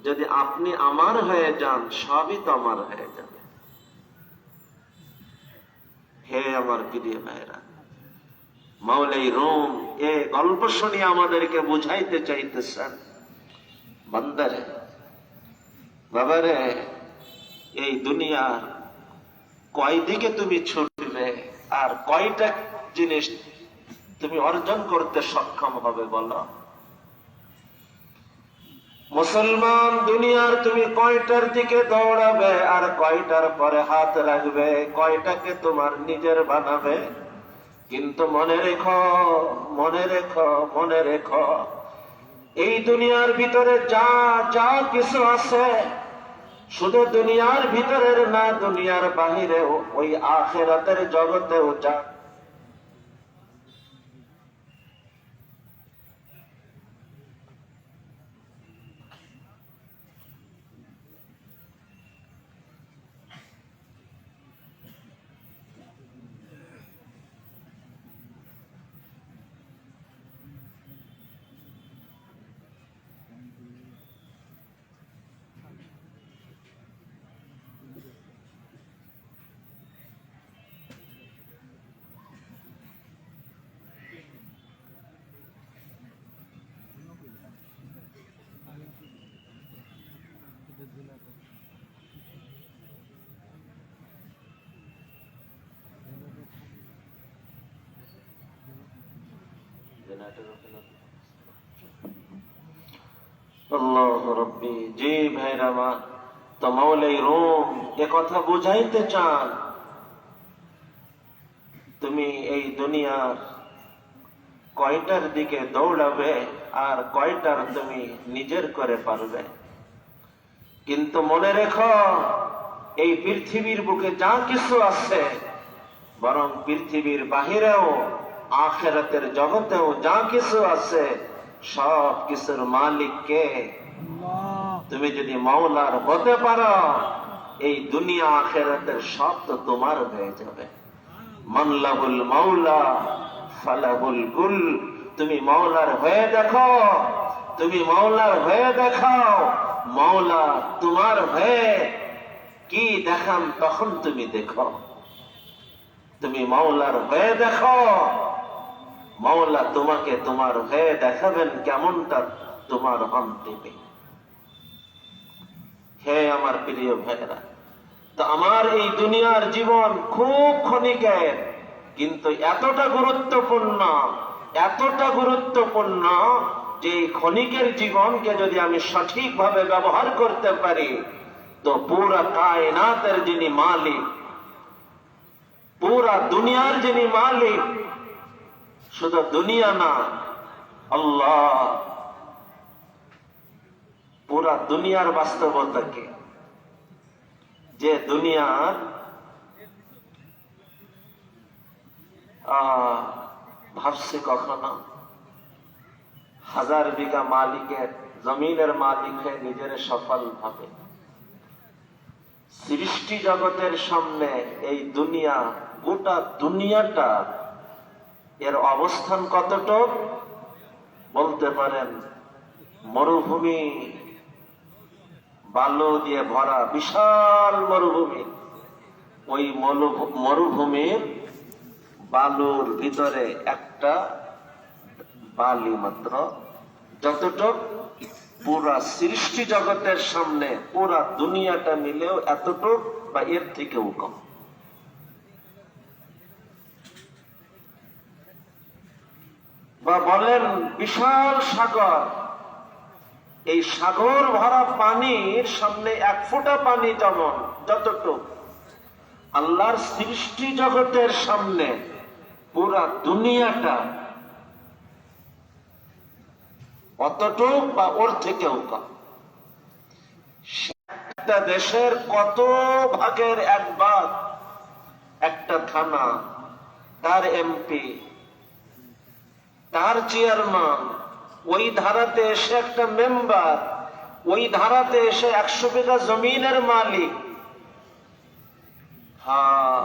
যদি আপনি আমার হয়ে যান, সবই তো আমার হয়ে যাবে। হে আমার প্রিয় ভাইরা, মাওলাই রুম এ গল্প শুনিয়ে আমাদেরকে বুঝাইতে চাইতেছেন, বান্দারে, বাবারে, এই দুনিয়ার কয় দিকে তুমি ছুটবে আর কয়টা জিনিস তুমি অর্জন করতে সক্ষম হবে বলো? মুসলমান, দুনিয়ার তুমি কয়টার দিকে দৌড়াবে আর কয়টার পরে হাত রাখবে, কয়টাকে তোমার নিজের বানাবে? কিন্তু মনে রেখো, মনে রেখো, মনে রেখো, এই দুনিয়ার ভিতরে যা যা কিছু আছে, শুধু দুনিয়ার ভিতরের না, দুনিয়ার বাহিরেও, ওই আখিরাতের জগতেও যা আল্লাহ রব্বি। জি ভাইরা আমার, তো মাওলাই রুম এ কথা বুঝাইতে চান, তুমি এই দুনিয়ার কয়টার দিকে দৌড়াবে আর কয়টার তুমি নিজের করে পারবে। কিন্তু মনে রেখো, এই পৃথিবীর বুকে যা কিছু আছে, বরং পৃথিবীর বাহিরেও আখিরাতের জগতেও যা কিছু আছে, সব কিছুর মালিক কে? তুমি যদি মাওলার হতে পারো, এই দুনিয়া আখিরাতের সব তো তোমার হয়ে যাবে। মানলাহুল মাওলা ফালাহুল কুল। তুমি মাওলার হয়ে দেখো, তুমি মাওলার হয়ে দেখাও, মাওলা তোমার হয়ে কি দেখান তখন তুমি দেখো। তুমি মাওলার হয়ে দেখো, মাওলা তোমাকে তোমার হয়ে দেখাবেন, কেমনটা তোমার অন্তিমে। হে আমার প্রিয় ভাইরা, তো আমার এই দুনিয়ার জীবন খুব ক্ষণিকের, কিন্তু এতটা গুরুত্বপূর্ণ, এতটা গুরুত্বপূর্ণ যে এই ক্ষণিকের জীবনকে যদি আমি সঠিকভাবে ব্যবহার করতে পারি, তো পুরা কায়নাতের যিনি মালিক, পুরা দুনিয়ার যিনি মালিক, শুধু দুনিয়া না, আল্লাহ পুরা দুনিয়ার বাস্তবতাকে, যে দুনিয়ার ভাবছে কখনো 1000 বিঘা মালিকের জমিনের মালিক হয়ে নিজের সফল ভাবে, সৃষ্টি জগতের সামনে এই দুনিয়া, গোটা দুনিয়াটা এর অবস্থান কতটুক বলতে পারেন? মরুভূমি, বালু দিয়ে ভরা বিশাল মরুভূমি। ওই মরুভূমির বালুর ভিতরে একটা বালি মাত্র, যতটুক পুরা সৃষ্টি জগতের সামনে পুরা দুনিয়াটা মিলেও এতটুক বা এর থেকেও কম। বা বলেন বিশাল সাগর, এই সাগর ভরা পানির সামনে 1 ফোঁটা পানি যেমন যতটুক, আল্লাহর সৃষ্টি জগতের সামনে পুরা দুনিয়াটা অতটুক বা ওর থেকেও কম। একটা দেশের কত ভাগের 1 ভাগ, একটা থানা, তার এমপি, তার চেয়ারম্যান, ওই ধারাতে এসে একটা মেম্বার, ওই ধারাতে এসে 100 বিঘা জমিনের মালিক। হ্যাঁ,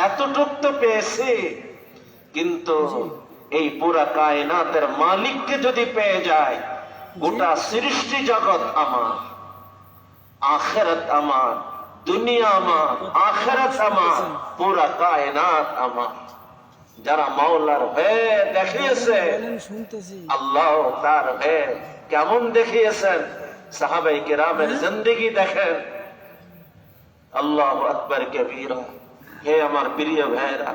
এতটুক তো পেয়েছে, কিন্তু এই পুরা কায়নাতের মালিককে যদি পেয়ে যায়, গোটা সৃষ্টি জগৎ আমার। আখিরাত আমার, দুনিয়া আমার, আখিরাত আমার, পুরা কায়নাত আমার। যারা মাওলার হয়ে দেখিয়েছে, আল্লাহ তার হয়ে কেমন দেখিয়েছেন, সাহাবায়ে কেরামের জিন্দেগি দেখেন। আল্লাহু আকবার কবীরা। হে আমার প্রিয় ভাইরা,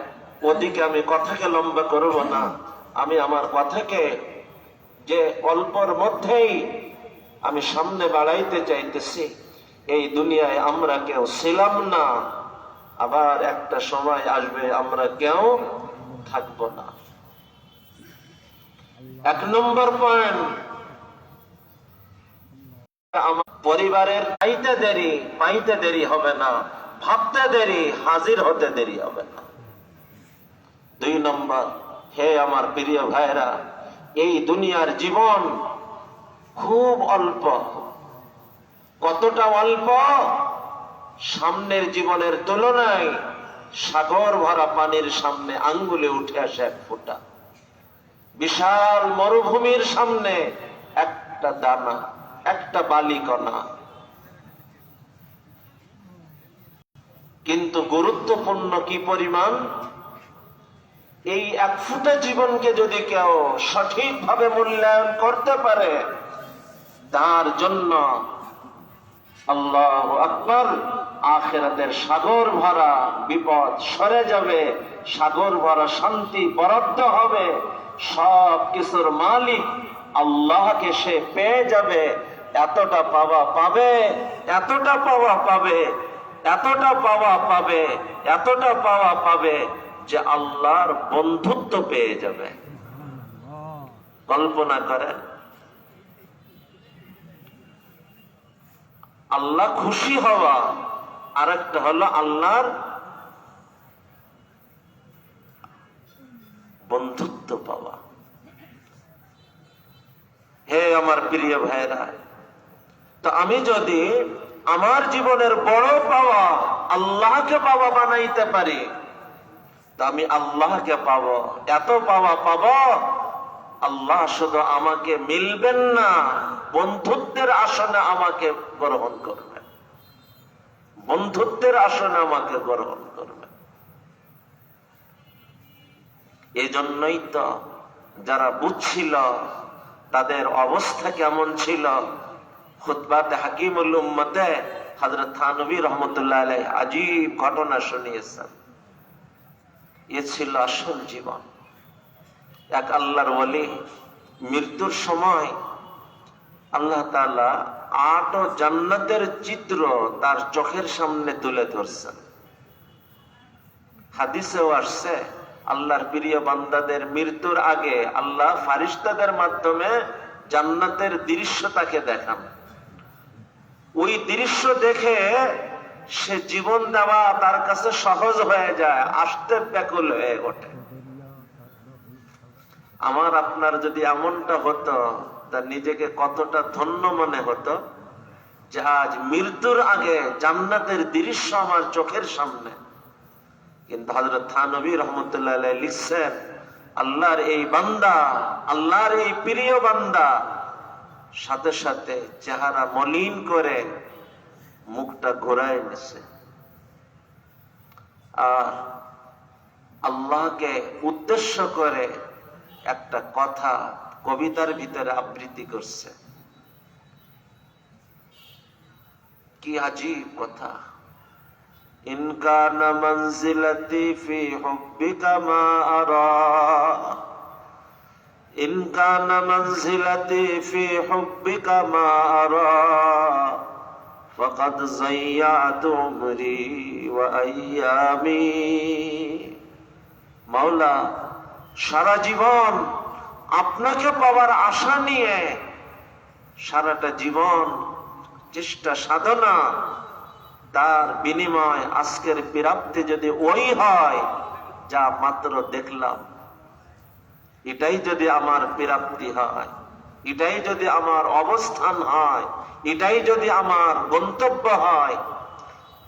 ওদিকে আমি কথাকে লম্বা করব না, আমি আমার কথাকে যে অল্পর মধ্যেই আমি সামনে বাড়াইতে চাইতেছি। এই দুনিয়ায় আমরা কেউ ছিলাম না, আবার একটা সময় আসবে আমরা কেউ থাকবো না। এক নম্বর পয়েন্ট, আমার পরিবারের পাইতে দেরি হবে না, ভাবতে দেরি, হাজির হতে দেরি হবে না। 2 নম্বর, হে আমার প্রিয় ভাইরা, এই দুনিয়ার জীবন খুব অল্প। কতটা অল্প? সামনের জীবনের তুলনায় সাগর ভরা পানির সামনে আঙ্গুলে উঠে আসে 1 ফোঁটা। বিশাল মরুভূমির সামনে একটা দানা, একটা বালিকণা। কিন্তু গুরুত্বপূর্ণ কি পরিমাণ! এই 1 ফোঁটা জীবনকে যদি কেউ সঠিকভাবে মূল্যায়ন করতে পারে, তার জন্য আল্লাহু আকবার, আখিরাতের সাগর ভরা বিপদ সরে যাবে, সাগর ভরা শান্তি বরাদ্দ হবে, সব কিছুর মালিক আল্লাহকে সে পেয়ে যাবে। এতটা পাওয়া পাবে, এতটা পাওয়া পাবে, এতটা পাওয়া পাবে, এতটা পাওয়া পাবে যে আল্লাহর বন্ধুত্ব পেয়ে যাবে। কল্পনা করেন, আল্লাহ খুশি হওয়া, আর একটা হলো আল্লাহর বন্ধুত্ব পাওয়া। হে আমার প্রিয় ভাইরা, তো আমি যদি আমার জীবনের বড় পাওয়া আল্লাহকে পাওয়া বানাইতে পারি, তা আমি আল্লাহকে পাবো, এত পাওয়া পাবো, আল্লাহ শুধু আমাকে মিলবেন না, বন্ধুত্বের আসনে আমাকে গ্রহণ করবেন, বন্ধুত্বের আসনে আমাকে গ্রহণ করবেন। এই জন্যই তো যারা বুঝছিল তাদের অবস্থা কেমন ছিল, খুতবাতে হাকিমুল উম্মতে হযরত থানভী রহমতুল্লাহ আলাইহি আজীব ঘটনা শুনিয়েছেন। এ ছিল আসল জীবন। এক আল্লাহর ওয়ালি মৃত্যুর সময় আল্লাহ তাআলা 8 জান্নাতের চিত্র তার চোখের সামনে তুলে ধরছেন। হাদিসেও আসছে, আল্লাহর প্রিয় বান্দাদের মৃত্যুর আগে আল্লাহ ফারিস্তাদের মাধ্যমে জান্নাতের দৃশ্য তাকে দেখান। ওই দৃশ্য দেখে সে জীবন দেওয়া তার কাছে সহজ হয়ে যায়, আসতে ব্যাকুল হয়ে ওঠে। আমার আপনার যদি এমনটা হতো, তা নিজেকে কতটা ধন্য মনে হতো যে আজ মৃত্যুর আগে জান্নাতের দৃশ্য আমার চোখের সামনে। কিন্তু হযরত থানভী রহমতুল্লাহ আলাইহি লিখছেন, আল্লাহর এই বান্দা, আল্লাহর এই প্রিয় বান্দা সাথে সাথে চেহারা মলিন করে মুখটা ঘোরায় নিছে, আর আল্লাহকে উদ্দেশ্য করে একটা কথা কবিতার ভিতরে আবৃত্তি করছে। কি আজীব কথা! ইনকানা মানজিলাতি ফি হুব্বিকা মা আরা, ইনকানা মানজিলাতি ফি হুব্বিকা মা আরা, ফাকাদ যায়্যাতু উমরি ওয়া আইয়ামি। মাওলা, সারা জীবন আপনাকে পাওয়ার আশা নিয়ে সারাটা জীবন চেষ্টা সাধনা, তার বিনিময় আজকের প্রাপ্তি যদি ওই হয় যা মাত্র দেখলাম, এটাই যদি আমার প্রাপ্তি হয়, এটাই যদি আমার অবস্থান হয়, এটাই যদি আমার গন্তব্য হয়,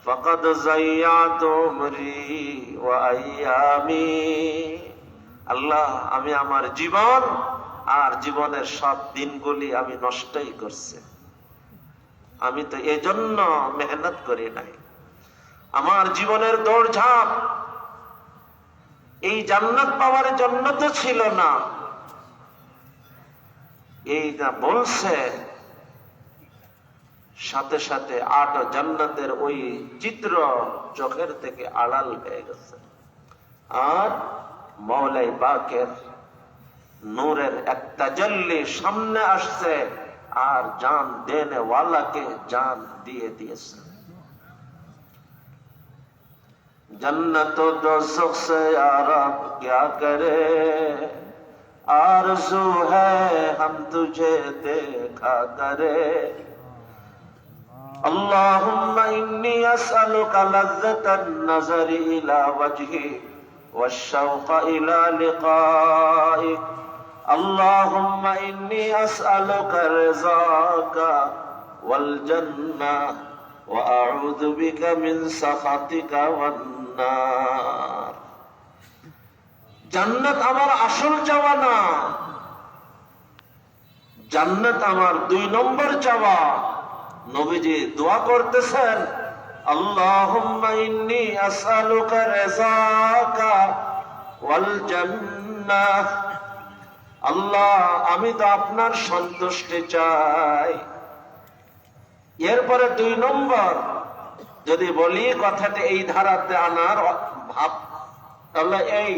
ফাকাদ যায়্যাতু উমরি ওয়া আইয়ামি। আল্লাহ, আমি আমার জীবন আর জীবনের সব দিনগুলি আমি নষ্টই করছি। আমি তো এজন্য মেহনত করি নাই। আমার জীবনের দৌড়ঝাঁপ এই জান্নাত পাওয়ার জন্য তো ছিল না। এই না বলছে, সাথে সাথে 8 জান্নাতের ওই চিত্র চোখের থেকে আড়াল হয়ে গেছে। আর মওলাই পাকের নূরের এক তাজাল্লি সামনে আসছে, আর জান দেনে ওয়ালাকে জান দিয়ে দিয়েছে। जन्नत दोज़ख से यारब क्या करे, आरज़ू है हम तुझे देखा करे। अल्लाहुम्मा इन्नी अस्अलुका लज़्ज़तन नज़री इला वजही वश्शौक़ इला लिक़ाइक। अल्लाहुम्मा इन्नी अस्अलुका रिज़ाका वल जन्नह व अऊज़ु बिका मिन सख़तिका वन नार। জান্নাত আমার আসল চাওয়া না, জান্নাত আমার 2 নম্বর চাওয়া। নবীজি দোয়া করতেছেন, আল্লাহুম্মা ইন্নী আসআলুকা রিযাকা ওয়াল জান্নাহ। আল্লাহ, আমি তো আপনার সন্তুষ্টি চাই। এরপরে 2 নম্বর যদি বলি, কথাটা এই ধারাতে আনার ভাব, তাহলে এই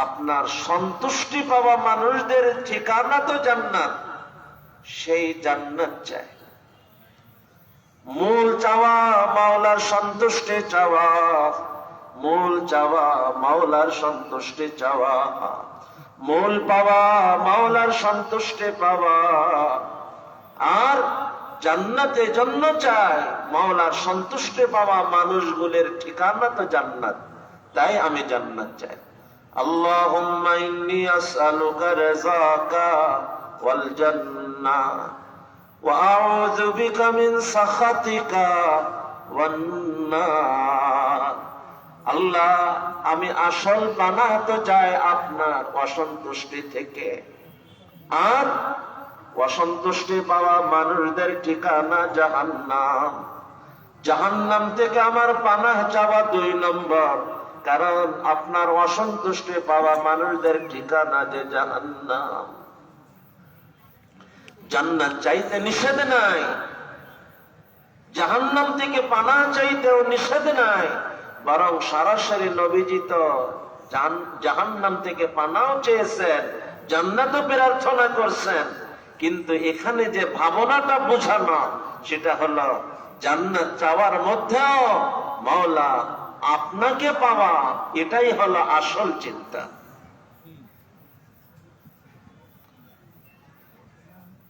আপনার সন্তুষ্টি পাওয়া মানুষদের ঠিকানা তো জান্নাত, সেই জান্নাত চাই। মূল চাওয়া মাওলার সন্তুষ্টি চাওয়া, মূল চাওয়া মাওলার সন্তুষ্টি চাওয়া, মূল পাওয়া মাওলার সন্তুষ্টি পাওয়া। আর জান্নাতে জন্য চাই, মাওলার সন্তুষ্টি পাওয়া মানুষগুলোর ঠিকানা তো জান্নাত, তাই আমি জান্নাত চাই। আল্লাহুম্মা ইন্নী আসআলুকা রিযাকা ওয়াল জান্নাহ ওয়া আউযু বিকা মিন সাখাতিকা ওয়ান নার। আল্লাহ, আমি আসল পানাহ তো চাই আপনার অসন্তুষ্টি থেকে, আর অসন্তুষ্টি পাওয়া মানুষদের ঠিকানা জাহান্নাম। জাহান্নাম থেকে আমার পানাহ চাওয়া 2 নম্বর, কারণ আপনার অসন্তুষ্টি পাওয়া মানুষদের ঠিকানা যে জাহান্নাম। জান্নাত চাইতে নিষেধ নাই, জাহান্নাম থেকে পানাহ চাইতেও নিষেধ নাই, বরং সরাসরি নবীজি তো জাহান্নাম থেকে পানাহ চেয়েছেন, জান্নাতও প্রার্থনা করছেন। কিন্তু এখানে যে ভাবনাটা বোঝানো, সেটা হলো জান্নাত চাওয়ার মধ্যেও মাওলা আপনাকে পাওয়া, এটাই হলো আসল চিন্তা।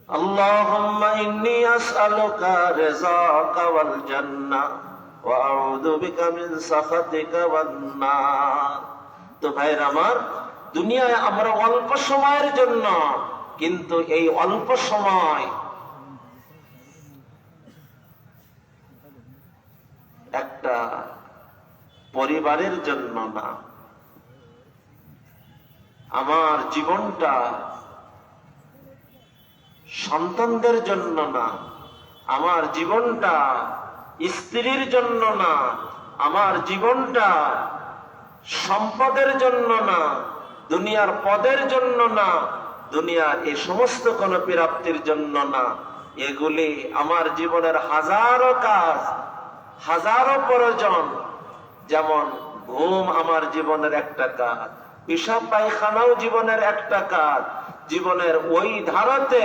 আল্লাহুম্মা ইন্নী আসআলুকা রিযাকা ওয়াল জান্নাহ ওয়া আউযু বিকা মিন সাখাতিকা ওয়ান নার। তো ভাইরা আমার, দুনিয়ায় আমরা অল্প সময়ের জন্য, কিন্তু এই অল্প সময় একটা পরিবারের জন্য না, আমার জীবনটা সন্তানদের জন্য না, আমার জীবনটা স্ত্রীর জন্য না, আমার জীবনটা সম্পদের জন্য না, দুনিয়ার পদের জন্য না, দুনিয়ার এই সমস্ত কোন প্রাপ্তির জন্য না। এগুলি আমার জীবনের হাজারো কাজ, হাজারো প্রয়োজন। যেমন ঘুম আমার জীবনের একটা কাজ, পেশাব পায়খানাও জীবনের একটা কাজ। জীবনের ওই ধারাতে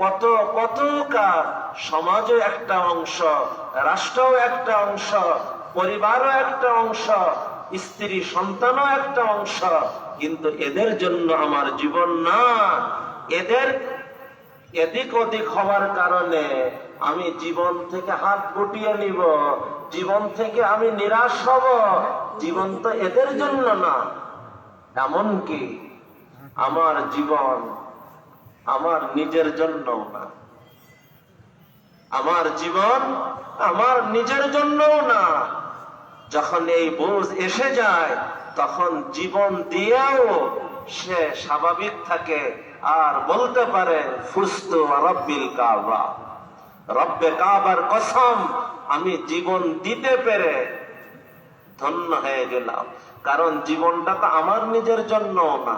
কত কত কাজ, সমাজও একটা অংশ, রাষ্ট্রও একটা অংশ, পরিবারও একটা অংশ, স্ত্রী সন্তানও একটা অংশ। কিন্তু এদের জন্য আমার জীবন না। এদের এদিক ওদিক হওয়ার কারণে আমি জীবন থেকে হাত গুটিয়ে নিব, জীবন থেকে আমি নিরাশ হব। জীবন তো এদের জন্য না। এমনকি আমার জীবন আমার নিজের জন্য না, আমার জীবন আমার নিজের জন্যও না। যখন এই বোঝ এসে যায়, তখন জীবন দিয়েও সে স্বাভাবিক থাকে আর বলতে পারে ফুস্তু রাব্বিল কাবা, রব্বে কাবার কসম, আমি জীবন দিতে পেরে ধন্য হয়ে গেলাম। কারণ জীবনটা তো আমার নিজের জন্য না,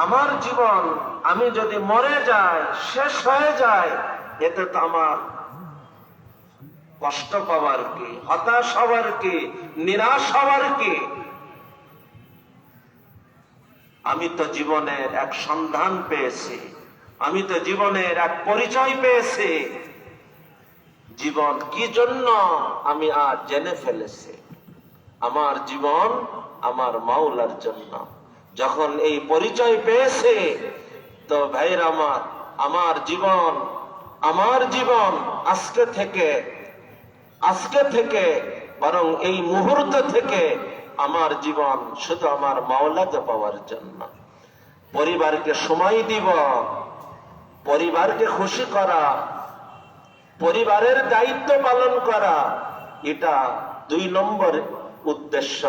আমার জীবন আমি যদি মরে যাই, শেষ হয়ে যায়, এতে তো আমার কষ্ট পাওয়ার কি, হতাশ হওয়ার কি, নিরাশ হওয়ার কি? আমি তো জীবনের এক সন্ধান পেয়েছি, আমি তো জীবনের এক পরিচয় পেয়েছি। জীবন কি জন্য আমি আজ জেনে ফেলেছি, আমার জীবন আমার মাওলার জন্য। যখন এই পরিচয় পেয়েছে, তো ভাইরা আমার, আমার জীবন আজকে থেকে বরং এই মুহূর্ত থেকে আমার জীবন শুধু আমার মাওলাকে পাওয়ার জন্য। পরিবারকে সময় দিব, পরিবারকে খুশি করা, পরিবারের দায়িত্ব পালন করা, এটা 2 নম্বর উদ্দেশ্য।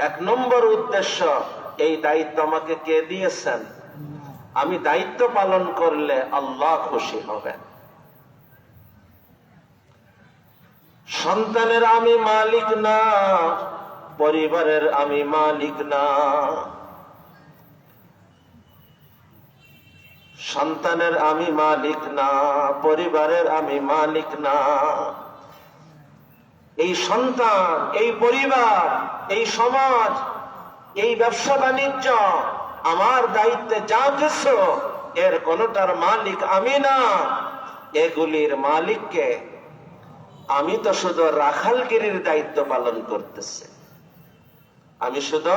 1 নম্বর উদ্দেশ্য, এই দায়িত্ব আমাকে কে দিয়েছেন? আমি দায়িত্ব পালন করলে আল্লাহ খুশি হবেন। সন্তানের আমি মালিক না, পরিবারের আমি মালিক না। সন্তানের আমি মালিক না, পরিবারের আমি মালিক না। এই সন্তান, এই পরিবার, এই সমাজ, এই ব্যবসা বাণিজ্য, আমার দায়িত্বে যা কিছু, এর কোনটার মালিক আমি না। এগুলির মালিককে আমি তো শুধু রাখালগিরির দায়িত্ব পালন করতেছি, আমি শুধু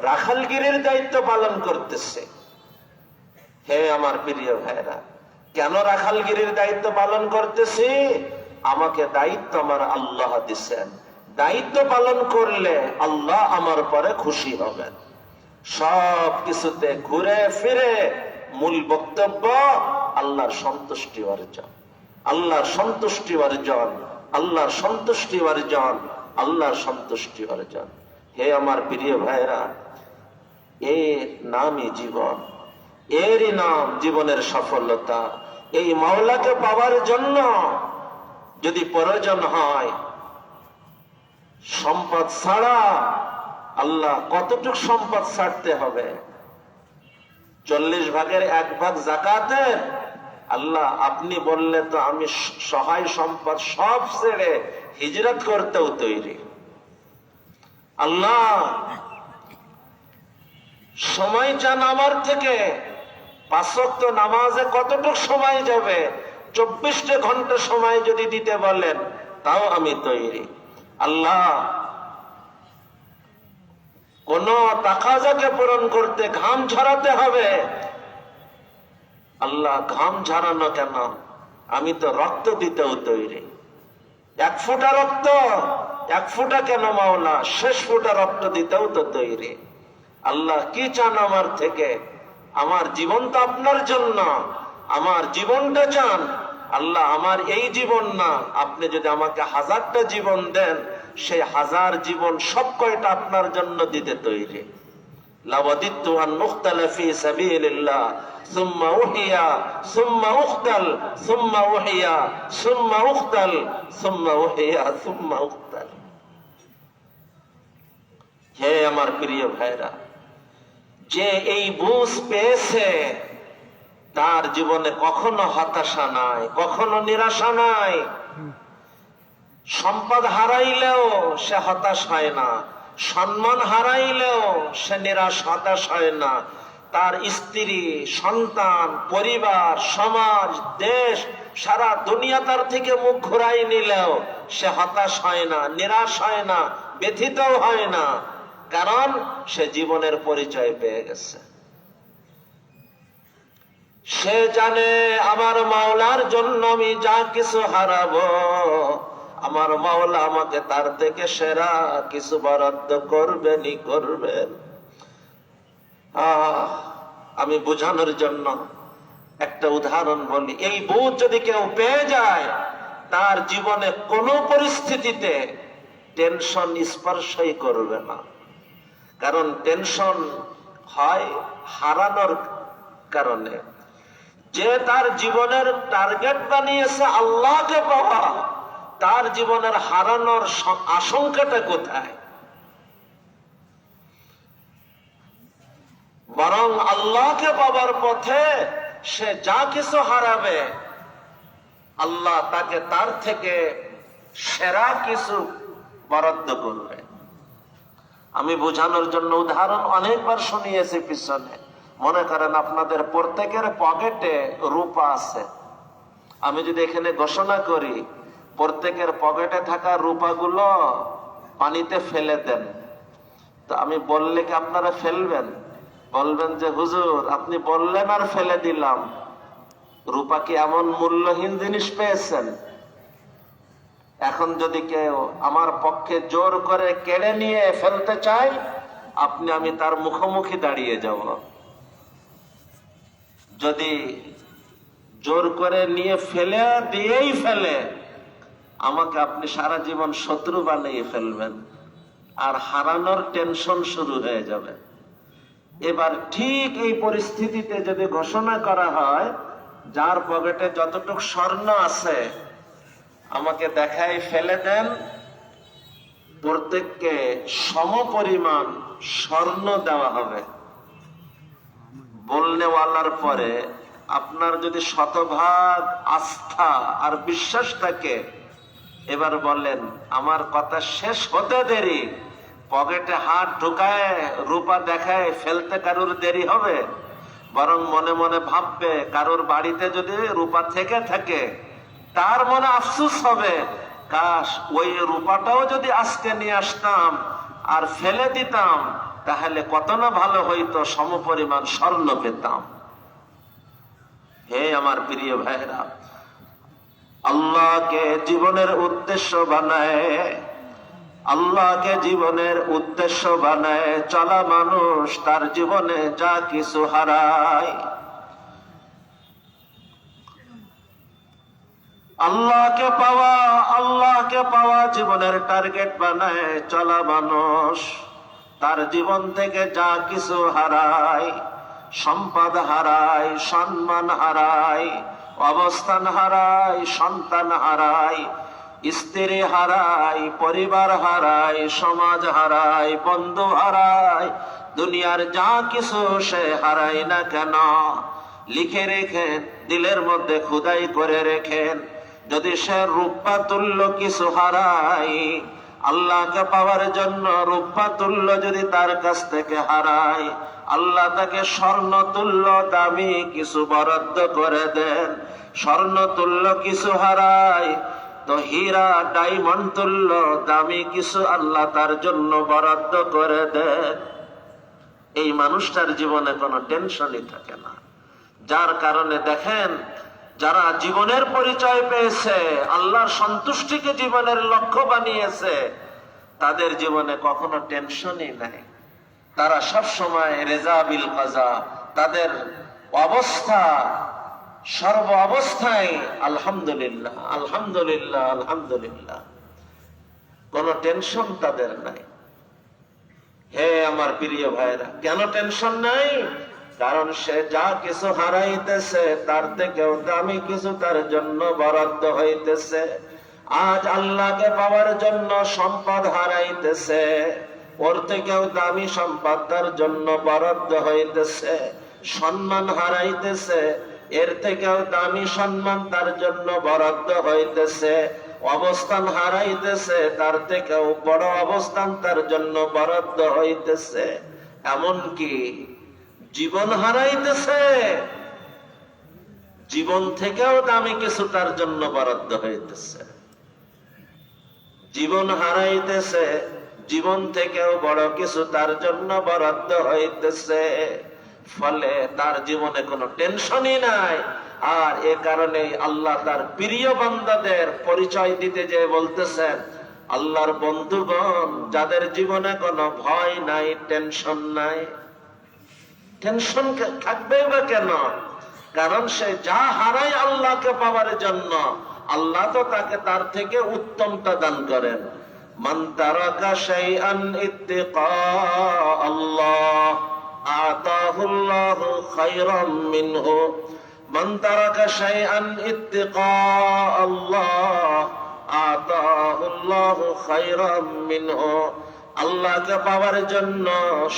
রাখালগিরির দায়িত্ব পালন করতেছি। হে আমার প্রিয় ভাইরা, কেন রাখালগিরির দায়িত্ব পালন করতেছি? আমাকে দায়িত্ব আমার আল্লাহ দিচ্ছেন। দায়িত্ব পালন করলে আল্লাহ আমার পরে খুশি হবেন। সব কিছুতে ঘুরে ফিরে মূল বক্তব্য আল্লাহর সন্তুষ্টি অর্জন, আল্লাহর সন্তুষ্টি অর্জন, আল্লাহর সন্তুষ্টি অর্জন, আল্লাহর সন্তুষ্টি অর্জন। হে আমার প্রিয় ভাইরা, এর নামই জীবন, এরই নাম জীবনের সফলতা। এই মাওলাকে পাওয়ার জন্য যদি প্রয়োজন হয় সম্পদ ছাড়া, আল্লাহ কতটুকু সম্পদ ছাড়তে হবে? 40 ভাগের 1 ভাগ যাকাতের। আল্লাহ আপনি বললে তো আমি সহায় সম্পদ সব ছেড়ে হিজরত করতেও তৈরি। আল্লাহ সময় চান আমার থেকে, 5 ওয়াক্ত নামাজে কতটুকু সময় যাবে? 24 ঘন্টা সময় যদি দিতে বলেন, তাও আমি তৈরি। আল্লাহ কোন তাকাজাকে পূরণ করতে ঘাম ঝরাতে হবে, আল্লাহ ঘাম ঝরানো কেন, আমি তো রক্ত দিতেও তৈরি। 1 ফোঁটা রক্ত, 1 ফোঁটা কেন মাওলা, শেষ ফোঁটা রক্ত দিতেও তো তৈরি। আল্লাহ কি চান আমার থেকে? আমার জীবন তো আপনার জন্য, আমার জীবনটা চান। আল্লাহ আমার এই জীবন না, আপনি যদি আমাকে 1000টা জীবন দেন, সেই 1000 জীবন সব কয়টা আপনার জন্য দিতে তৈরি। লাওয়াদিতু আন নুকতালা ফি সাবিলিল্লাহ সুম্মা উহিয়া সুম্মা উকতাল সুম্মা উহিয়া সুম্মা উকতাল সুম্মা উহিয়া সুম্মা উকতাল। হে আমার প্রিয় ভাইরা, যে এই বুঝ পেয়েছে, তার জীবনে কখনো হতাশা নাই, কখনো নিরাশা নাই। সম্পদ হারাইলেও সে হতাশ হয় না, সম্মান হারাইলেও সে নিরাশ হতাশ হয় না। তার স্ত্রী, সন্তান, পরিবার, সমাজ, দেশ, সারা দুনিয়া তার থেকে মুখ ঘুরাই নিলেও সে হতাশ হয় না, নিরাশ হয় না, ব্যথিতও হয় না। কারণ সে জীবনের পরিচয় পেয়ে গেছে। সে জানে আমার মাওলার জন্য আমি যা কিছু হারাবো, আমার মাওলা আমাকে তার থেকে সেরা কিছু বরাদ্দ করবেনই করবেন। আমি বোঝানোর জন্য একটা উদাহরণ বলি। এই বুঝ যদি কেউ পেয়ে যায়, তার জীবনে কোনো পরিস্থিতিতে টেনশন স্পর্শই করবে না। কারণ টেনশন হয় হারানোর কারণে, যে তার জীবনের টার্গেট বানিয়েছে আল্লাহকে পাওয়া, তার জীবনের হারানোর আশঙ্কাটা কোথায়? বরং আল্লাহকে পাওয়ার পথে সে যা কিছু হারাবে, আল্লাহ তাকে তার থেকে সেরা কিছু বরাদ্দ করবে। আমি বোঝানোর জন্য উদাহরণ অনেকবার শুনিয়েছি পিছনে। মনে করেন আপনাদের প্রত্যেকের পকেটে রূপা আছে। আমি যদি এখানে ঘোষণা করি প্রত্যেকের পকেটে থাকা রূপাগুলো পানিতে ফেলে দেন, তো আমি বললে কি আপনারা ফেলবেন? বলবেন যে হুজুর আপনি বললেন আর ফেলে দিলাম। রূপা কি এমন মূল্যহীন জিনিস পেয়েছেন? এখন যদি কেউ আমার পক্ষে জোর করে কেড়ে নিয়ে ফেলতে চায়, আমি তার মুখোমুখি দাঁড়িয়ে যাব। যদি জোর করে নিয়ে ফেলে দিয়েই ফেলে, আমাকে আপনি সারা জীবন শত্রু বানিয়ে ফেলবেন, আর হারানোর টেনশন শুরু হয়ে যাবে। এবার ঠিক এই পরিস্থিতিতে যদি ঘোষণা করা হয় যার পকেটে যতটুকু স্বর্ণ আছে আমাকে দেখাই ফেলে দেন, প্রত্যেককে সমপরিমাণ স্বর্ণ দেওয়া হবে। বলনেওয়ালার পরে আপনার যদি শতভাগ আস্থা আর বিশ্বাস থাকে, এবার বলেন আমার কথা শেষ হতে দেরি, পকেটে হাত ঢুকায় রূপা দেখায় ফেলতে কারোর দেরি হবে? বরং মনে মনে ভাববে কারোর বাড়িতে যদি রূপা থেকে থাকে তার মনে আফসোস হবে, কাশ ওই রূপাটাও যদি আজকে নিয়ে আসতাম আর ফেলে দিতাম তাহলে কত না ভালো হইতো, সমপরিমাণ স্বর্ণ পেতাম। হে আমার প্রিয় ভাইরা, আল্লাহকে জীবনের উদ্দেশ্য বানায়, আল্লাহকে জীবনের উদ্দেশ্য বানায় চলা মানুষ তার জীবনে যা কিছু হারায়। আল্লাহকে পাওয়া জীবনের টার্গেট বানায় চলা মানুষ তার জীবন থেকে যা কিছু হারায়, সম্পদ হারায়, সম্মান হারায়, অবস্থান হারায়, সন্তান হারায়, স্ত্রী হারায়, পরিবার হারায়, সমাজ হারায়, বন্ধু হারায়, দুনিয়ার যা কিছু সে হারায় না কেন, লিখে রেখেন, দিলের মধ্যে খোদাই করে রেখেন, যদি সে রূপা তুল্য কিছু হারায়, আল্লাহকে পাওয়ার জন্য রূপা তুল্য যদি তার কাছ থেকে হারায়, আল্লাহ তাকে স্বর্ণ তুল্য দামি কিছু বরাদ্দ করে দেন। স্বর্ণ তুল্য কিছু হারায় তো হীরা ডায়মন্ড তুল্য দামি কিছু আল্লাহ তার জন্য বরাদ্দ করে দেন। এই মানুষটার জীবনে কোনো টেনশনই থাকে না। যার কারণে দেখেন যারা জীবনের পরিচয় পেয়েছে, আল্লাহর সন্তুষ্টিকে জীবনের লক্ষ্য বানিয়েছে, তাদের জীবনে কখনো টেনশনই নাই। তারা সব সময় রেজা বিল কাজা, তাদের অবস্থা সর্ব অবস্থায় আলহামদুলিল্লাহ আলহামদুলিল্লাহ আলহামদুলিল্লাহ, কোনো টেনশন তাদের নাই। হে আমার প্রিয় ভাইরা, কেন টেনশন নাই? কারণ সে যা কিছু হারাইতেছে তার থেকেও দামি কিছু তার জন্য বরাদ্দ হইতেছে। আজ আল্লাহকে পাওয়ার জন্য সম্পদ হারাইতেছে, ওর থেকেও দামি সম্পদ তার জন্য বরাদ্দ হইতেছে। সম্মান হারাইতেছে, এর থেকেও দামি সম্মান তার জন্য বরাদ্দ হইতেছে। অবস্থান হারাইতেছে, তার থেকেও বড় অবস্থান তার জন্য বরাদ্দ হইতেছে। এমনকি জীবন হারাইতেছে, জীবন থেকেও দামি কিছু তার জন্য বরাদ্দ হইতেছে। জীবন হারাইতেছে, জীবন থেকেও বড় কিছু তার জন্য বরাদ্দ হইতেছে। ফলে তার জীবনে কোনো টেনশনই নাই। আর এ কারণে আল্লাহ তার প্রিয় বান্দাদের পরিচয় দিতে যে বলতেছেন, আল্লাহর বন্ধুগণ যাদের জীবনে কোনো ভয় নাই, টেনশন নাই। টেনশন থাকবে বা কেন? কারণ সে যা হারায় আল্লাহকে পাওয়ার জন্য, আল্লাহ তো তাকে তার থেকে উত্তমটা দান করেন। মান তারাকা শাইআন ইত্তিকা আল্লাহ আতাহুল্লাহু খায়রাম মিনহু, মান তারাকা শাইআন ইত্তিকা আল্লাহ আতাহুল্লাহু খায়রাম মিনহু। আল্লাহকে পাওয়ার জন্য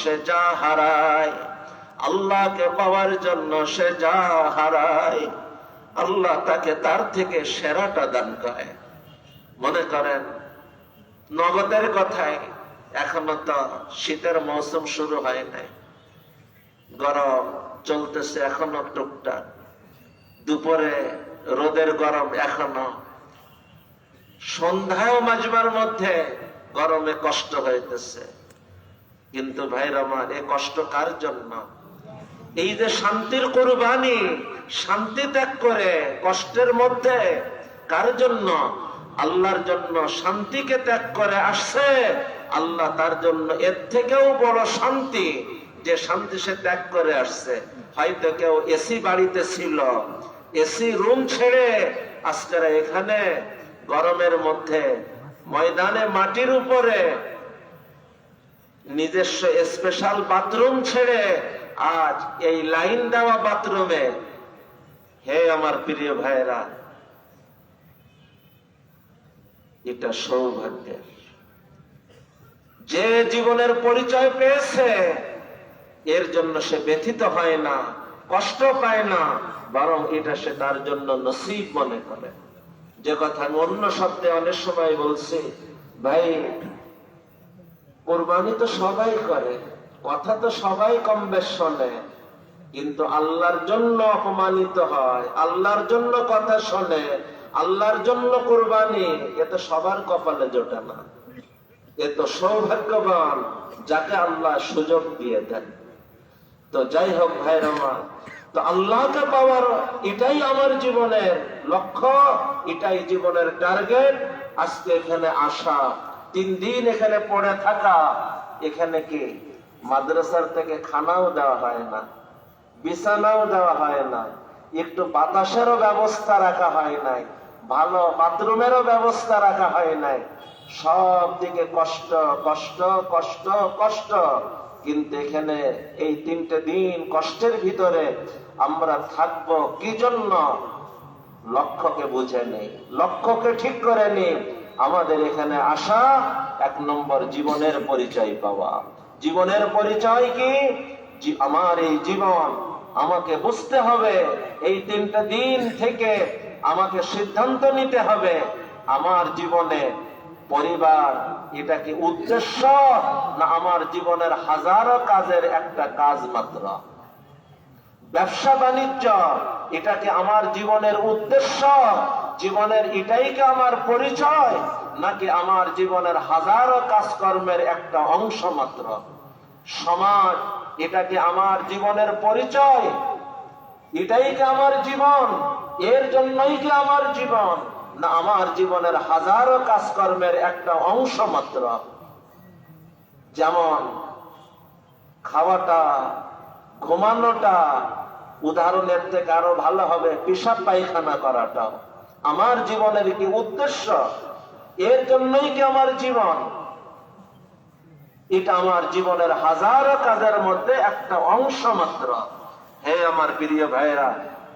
সে যা হারায়, আল্লাহকে পাওয়ার জন্য সে যা হারায়, আল্লাহ তাকে তার থেকে সেরাটা দান করে। মনে করেন নগদের কথায়, এখনো তো শীতের মৌসুম শুরু হয় নাই, গরম চলতেছে এখনো টুকটাক, দুপুরে রোদের গরম এখনো, সন্ধ্যায় মাজমার মধ্যে গরমে কষ্ট হইতেছে। কিন্তু ভাইরা আমার, এ কষ্ট কার জন্য? এই যে শান্তির কুরবানি, শান্তি ত্যাগ করে কষ্টের মধ্যে, কার জন্য? আল্লাহর জন্য শান্তিকে ত্যাগ করে আসছে। আল্লাহ তার জন্য এর থেকেও বড় শান্তি, যে শান্তি সে ত্যাগ করে আসছে। হয়তো কেউ এসি বাড়িতে ছিল, এসি রুম ছেড়ে আজকে এখানে গরমের মধ্যে ময়দানে মাটির উপরে নিজস্ব স্পেশাল বাথরুম ছেড়ে আজ এই লাইন দেওয়া বাথরুমে। হে আমার প্রিয় ভাইরা, এটা সৌভাগ্যের। যে জীবনের পরিচয় পেয়েছে এর জন্য সে ব্যথিত হয় না, কষ্ট পায় না, বরং এটা সে তার জন্য নসিব মনে করে। যে কথা আমি অন্য শব্দে অনেক সময় বলছি, ভাই কোরবানি তো সবাই করে, কথা তো সবাই কম বেশ শোনে, কিন্তু আল্লাহর জন্য অপমানিত হয়, আল্লাহর জন্য কথা শোনে, আল্লাহর জন্য কোরবানি, এ তো সবার কপালে জোটে না। এ তো সৌভাগ্যবান যাকে আল্লাহ সুযোগ দিয়ে দেন। তো যাই হোক ভাইর আমার, তো আল্লাহকে পাওয়ার এটাই আমার জীবনের লক্ষ্য, এটাই জীবনের টার্গেট। আজকে এখানে আসা, 3 দিন এখানে পড়ে থাকা, এখানে কি মাদ্রাসার থেকে খানাও দেওয়া হয় না, বিছানাও দেওয়া হয় না, একটু বাতাসেরও ব্যবস্থা রাখা হয় নাই, ভালো বাথরুমেরও ব্যবস্থা রাখা হয় নাই। সব দিকে কষ্ট কষ্ট কষ্ট কষ্ট। কিন্তু এখানে এই 3টে দিন কষ্টের ভিতরে আমরা থাকবো কি জন্য? লক্ষ্যকে বুঝে নেই, লক্ষ্যকে ঠিক করে নেই। আমাদের এখানে আসা 1 নম্বর জীবনের পরিচয় পাওয়া। জীবনের পরিচয় কি? আমার এই জীবন, আমাকে বুঝতে হবে। এই 3টে দিন থেকে আমাকে সিদ্ধান্ত নিতে হবে, আমার জীবনে পরিবার এটা কি উদ্দেশ্য, না আমার জীবনের হাজারো কাজের একটা কাজ মাত্র? ব্যবসা বাণিজ্য এটা কি আমার জীবনের উদ্দেশ্য, জীবনের এটাই কি আমার পরিচয়, নাকি আমার জীবনের হাজারো কাজকর্মের একটা অংশ মাত্র? সমাজ এটা কি আমার জীবনের পরিচয়, এটাই কি আমার জীবন, এর জন্যই কি আমার জীবন, না আমার জীবনের হাজারো কাজকর্মের একটা অংশ মাত্র? যেমন খাওয়াটা, ঘুমানোটা, উদাহরণের থেকে আরো ভালো হবে পেশাব পায়খানা করাটাও আমার জীবনের কি উদ্দেশ্য, এর জন্যই কি আমার জীবন? এটা আমার জীবনের হাজারো কাজের মধ্যে একটা অংশ মাত্র। হে আমার প্রিয় ভাইরা,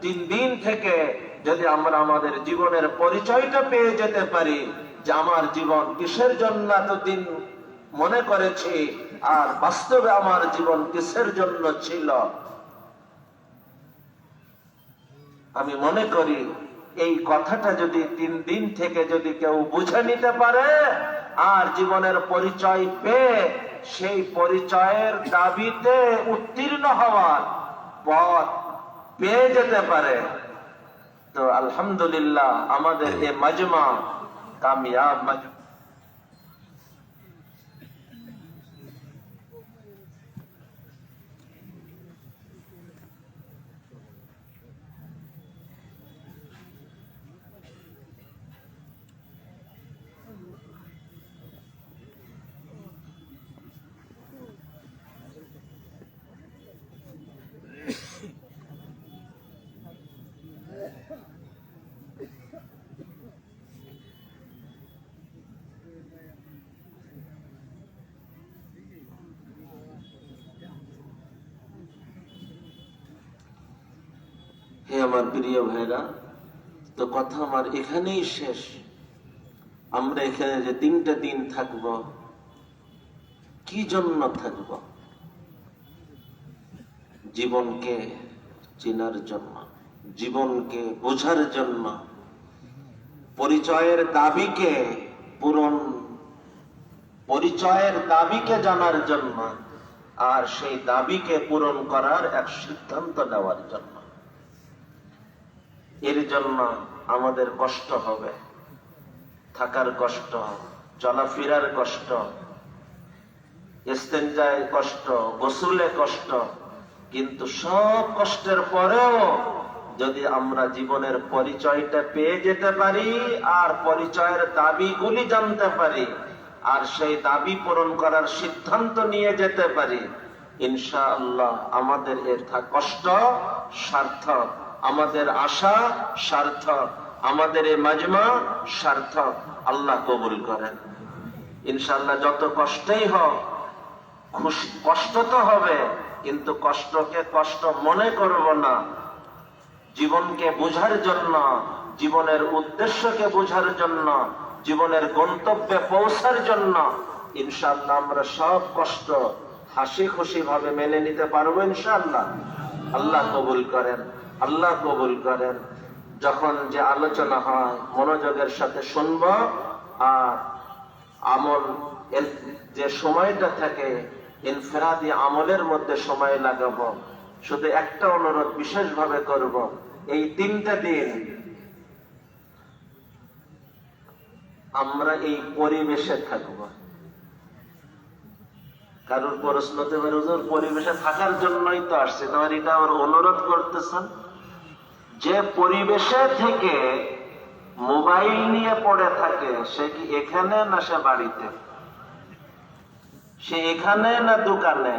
3 দিন থেকে যদি আমরা আমাদের জীবনের পরিচয়টা পেয়ে যেতে পারি, যে আমার জীবন কিসের জন্য এতদিন মনে করেছি, আর বাস্তবে আমার জীবন কিসের জন্য ছিল, আমি মনে করি এই কথাটা যদি 3 দিন থেকে যদি কেউ বুঝে নিতে পারে, আর জীবনের পরিচয় পেয়ে সেই পরিচয়ের দাবিতে উত্তীর্ণ হওয়ার পথ পেয়ে যেতে পারে, তো আলহামদুলিল্লাহ আমাদের এই মাজমা কামিয়াব মাজমা। হে আমার প্রিয় ভাইরা, তো কথা আমার এখানেই শেষ। আমরা এখানে যে 3টা দিন থাকব, কি জন্য থাকব? জীবনকে চেনার জন্য, জীবনকে বোঝার জন্য, পরিচয়ের দাবিকে পরিচয়ের দাবিকে জানার জন্য, আর সেই দাবিকে পূরণ করার এক সিদ্ধান্ত নেওয়ার জন্য। এর জন্য আমাদের কষ্ট হবে, থাকার কষ্ট, চলাফেরার কষ্ট, ইস্তেঞ্জায় কষ্ট, গোসলে কষ্ট, কিন্তু সব কষ্টের পরেও যদি আমরা জীবনের পরিচয়টা পেয়ে যেতে পারি আর পরিচয়ের দাবিগুলি জানতে পারি আর সেই দাবি পূরণ করার সিদ্ধান্ত নিয়ে যেতে পারি, ইনশাআল্লাহ আমাদের এর কষ্ট সার্থক, আমাদের আশা সার্থক, আমাদের এই মাজমা সার্থক। আল্লাহ কবুল করেন ইনশাআল্লাহ। যত কষ্টই হোক, কষ্ট তো হবে, কিন্তু কষ্টকে কষ্ট মনে করব না। জীবনকে বোঝার জন্য, জীবনের উদ্দেশ্যকে বোঝার জন্য, জীবনের গন্তব্যে পৌঁছার জন্য ইনশাআল্লাহ আমরা সব কষ্ট হাসি খুশি ভাবে মেনে নিতে পারবো ইনশাআল্লাহ। আল্লাহ কবুল করেন, আল্লাহ কবুল করেন। যখন যে আলোচনা হয় মনোযোগের সাথে শুনব, আর আমল যে সময়টা থাকে ইনফিরাদি আমলের মধ্যে সময় লাগাবো। শুধু একটা অনুরোধ বিশেষভাবে করব, এই 3টা দিন আমরা এই পরিবেশে থাকব। কারোর প্রশ্ন হতে পারে, হুজুর পরিবেশে থাকার জন্যই তো আসছে, তোমার এটা আমার অনুরোধ করতেছেন। যে পরিবেশে থেকে মোবাইল নিয়ে পড়ে থাকে সে কি এখানে না সে বাড়িতে? সে এখানে না দোকানে?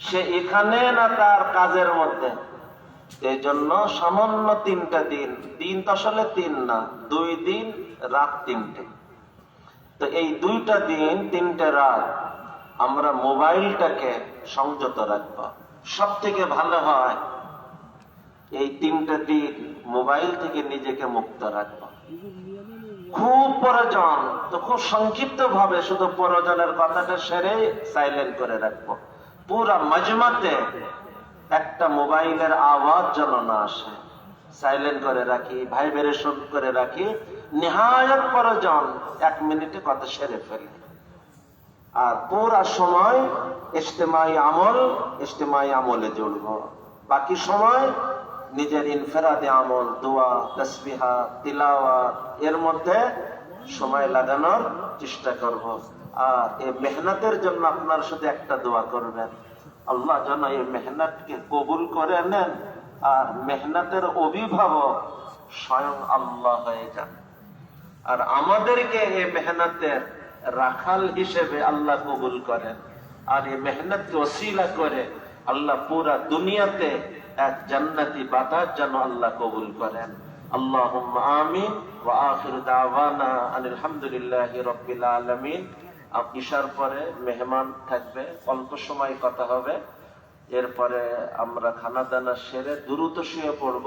সে এখানে না তার কাজের মধ্যে? এই জন্য সামান্য 3টা দিন, দিন তো আসলে 3 না, 2 দিন রাত 3টে। তো এই 2টা দিন 3টে রাত আমরা মোবাইলটাকে সংযত রাখবো। সব থেকে ভালো হয় এই 3টা দিন মোবাইল থেকে নিজেকে মুক্ত রাখবো। খুব প্রয়োজন তো খুব সংক্ষিপ্ত ভাবে শুধু প্রয়োজনের কথাটা সেরে সাইলেন্ট করে রাখবো। পুরা মাজমাতে একটা মোবাইলের আওয়াজ যেন না আসে, সাইলেন্ট করে রাখি, ভাইব্রেশন করে রাখি। নিহায়ত প্রয়োজন 1 মিনিটে কথা সেরে ফেলি। আর পুরা সময় ইজতেমাই আমলে জুড়ব। বাকি সময় নিজের ইনফিরাদি আমল, দোয়া, তাসবিহা, তিলাওয়াত এর মধ্যে সময় লাগানোর চেষ্টা করব। আর এই মেহনতের জন্য আপনার শুধু একটা দোয়া করবেন, আল্লাহ যেন এই মেহনতকে কবুল করে নেন আর মেহনতের অভিভাবক স্বয়ং আল্লাহ হয়ে যান। আর আমাদেরকে এই মেহনতের রাখাল হিসেবে আল্লাহ কবুল করেন। আর এই মেহনতকে ওসিলা করে আল্লাহ পুরা দুনিয়াতে এক জান্নাতি বাতাস যেন আল্লাহ কবুল করেন। আল্লাহুম্মা আমিন ওয়া আখির দাওয়ানা আনিল হামদুলিল্লাহি রাব্বিল আলামিন। ইশার পরে মেহমান থাকবে, অল্প সময় কথা হবে, এরপরে আমরা খানা দানা সেরে দ্রুত শুয়ে পড়ব।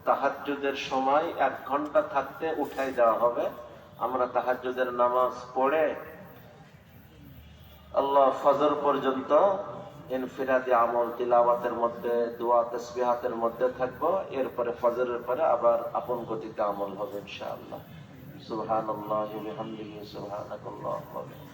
তাহাজ্জুদের সময় 1 ঘন্টা থাকতে উঠাই দেওয়া হবে। আমরা তাহাজ্জুদের নামাজ পড়ে আল্লাহ ফজর পর্যন্ত ইনফিরাদি আমল তিলাওয়াতের মধ্যে, দোয়া তাসবিহাতের মধ্যে থাকবো। এরপরে ফজরের পরে আবার আপন গতিতে আমল হবে ইনশাআল্লাহ। সুবহানাল্লাহি ওয়া বিহামদিহি, সুবহানাকাল্লাহুম্মা ওয়া বিহামদিহি।